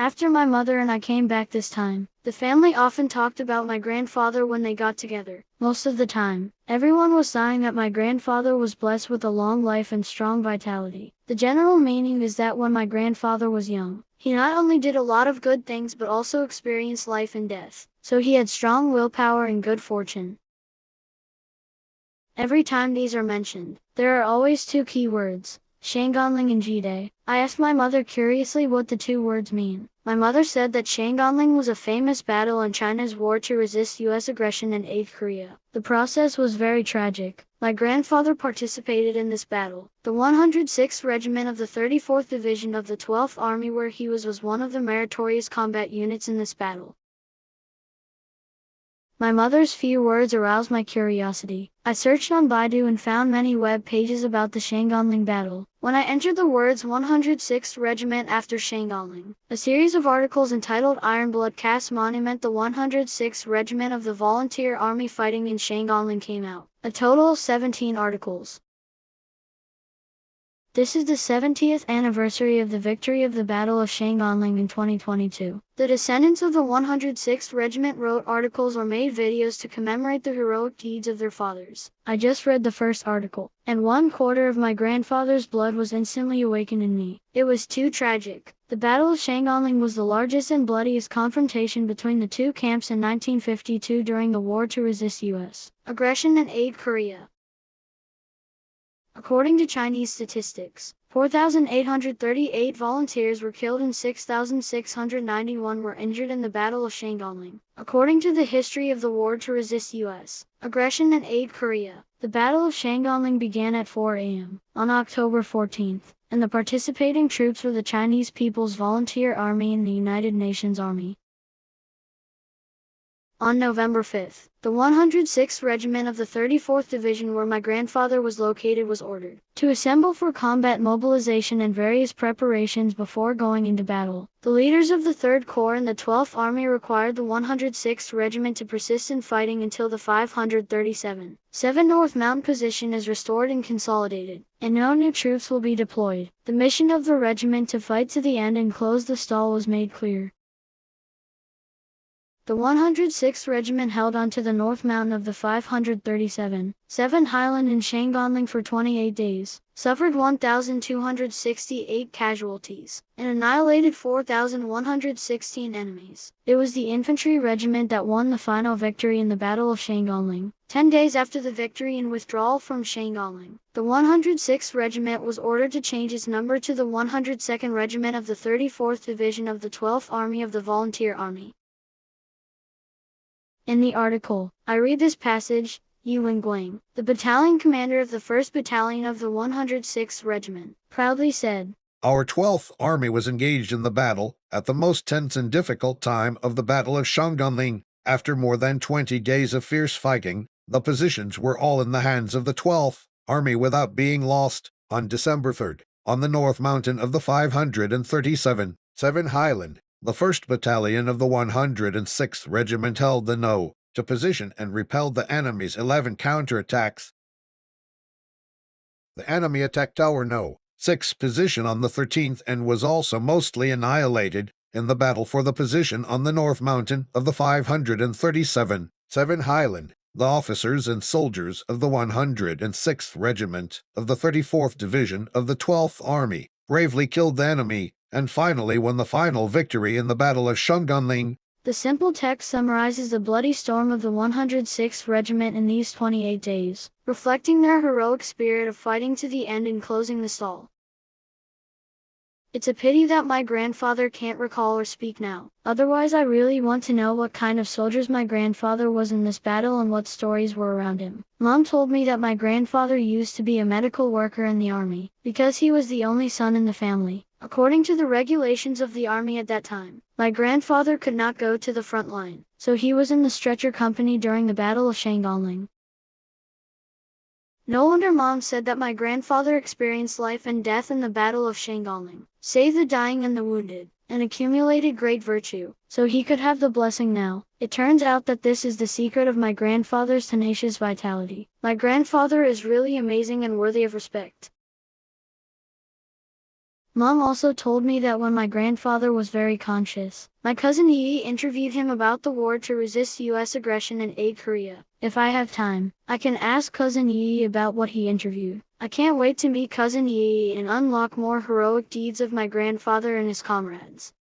After my mother and I came back this time, the family often talked about my grandfather when they got together. Most of the time, everyone was saying that my grandfather was blessed with a long life and strong vitality. The general meaning is that when my grandfather was young, he not only did a lot of good things but also experienced life and death. So he had strong willpower and good fortune. Every time these are mentioned, there are always two key words, Shanganling and Jide. I asked my mother curiously what the two words mean. My mother said that Shanganling was a famous battle in China's war to resist U.S. aggression and aid Korea. The process was very tragic. My grandfather participated in this battle. The 106th Regiment of the 34th Division of the 12th Army where he was one of the meritorious combat units in this battle. My mother's few words aroused my curiosity. I searched on Baidu and found many web pages about the Shanganling battle. When I entered the words 106th Regiment after Shanganling, a series of articles entitled Iron Blood Cast Monument the 106th Regiment of the Volunteer Army Fighting in Shanganling came out. A total of 17 articles. This is the 70th anniversary of the victory of the Battle of Shanganling in 2022. The descendants of the 106th Regiment wrote articles or made videos to commemorate the heroic deeds of their fathers. I just read the first article, and 1/4 of my grandfather's blood was instantly awakened in me. It was too tragic. The Battle of Shanganling was the largest and bloodiest confrontation between the two camps in 1952 during the war to resist U.S. aggression and aid Korea. According to Chinese statistics, 4,838 volunteers were killed and 6,691 were injured in the Battle of Shanganling. According to the history of the war to resist U.S. aggression and aid Korea, the Battle of Shanganling began at 4 a.m. on October 14th, and the participating troops were the Chinese People's Volunteer Army and the United Nations Army. On November 5th, the 106th Regiment of the 34th Division where my grandfather was located was ordered to assemble for combat mobilization and various preparations before going into battle. The leaders of the 3rd Corps and the 12th Army required the 106th Regiment to persist in fighting until the 537 7 North Mountain position is restored and consolidated, and no new troops will be deployed. The mission of the regiment to fight to the end and close the stall was made clear. The 106th Regiment held on to the North Mountain of the 537 7 Highland in Shanganling for 28 days, suffered 1,268 casualties, and annihilated 4,116 enemies. It was the infantry regiment that won the final victory in the Battle of Shanganling. 10 days after the victory and withdrawal from Shanganling, the 106th Regiment was ordered to change its number to the 102nd Regiment of the 34th Division of the 12th Army of the Volunteer Army. In the article, I read this passage. Yu Wenguang, the battalion commander of the 1st Battalion of the 106th Regiment, proudly said, "Our 12th Army was engaged in the battle at the most tense and difficult time of the Battle of Shanganling. After more than 20 days of fierce fighting, the positions were all in the hands of the 12th Army without being lost. On December 3rd, on the North Mountain of the 537 7 Highland, the 1st Battalion of the 106th Regiment held the No. to position and repelled the enemy's 11 counterattacks. The enemy attacked our No. 6 position on the 13th and was also mostly annihilated in the battle for the position on the North Mountain of the 537 7 Highland. The officers and soldiers of the 106th Regiment of the 34th Division of the 12th Army bravely killed the enemy and finally won the final victory in the Battle of Shanganling." The simple text summarizes the bloody storm of the 106th Regiment in these 28 days, reflecting their heroic spirit of fighting to the end and closing the stall. It's a pity that my grandfather can't recall or speak now. Otherwise, I really want to know what kind of soldiers my grandfather was in this battle and what stories were around him. Mom told me that my grandfather used to be a medical worker in the army, because he was the only son in the family. According to the regulations of the army at that time, my grandfather could not go to the front line, so he was in the stretcher company during the Battle of Shanganling. No wonder Mom said that my grandfather experienced life and death in the Battle of Shanganling, saved the dying and the wounded, and accumulated great virtue, so he could have the blessing now. It turns out that this is the secret of my grandfather's tenacious vitality. My grandfather is really amazing and worthy of respect. Mom also told me that when my grandfather was very conscious, my cousin Yi interviewed him about the war to resist US aggression and aid Korea. If I have time, I can ask cousin Yi about what he interviewed. I can't wait to meet cousin Yi and unlock more heroic deeds of my grandfather and his comrades.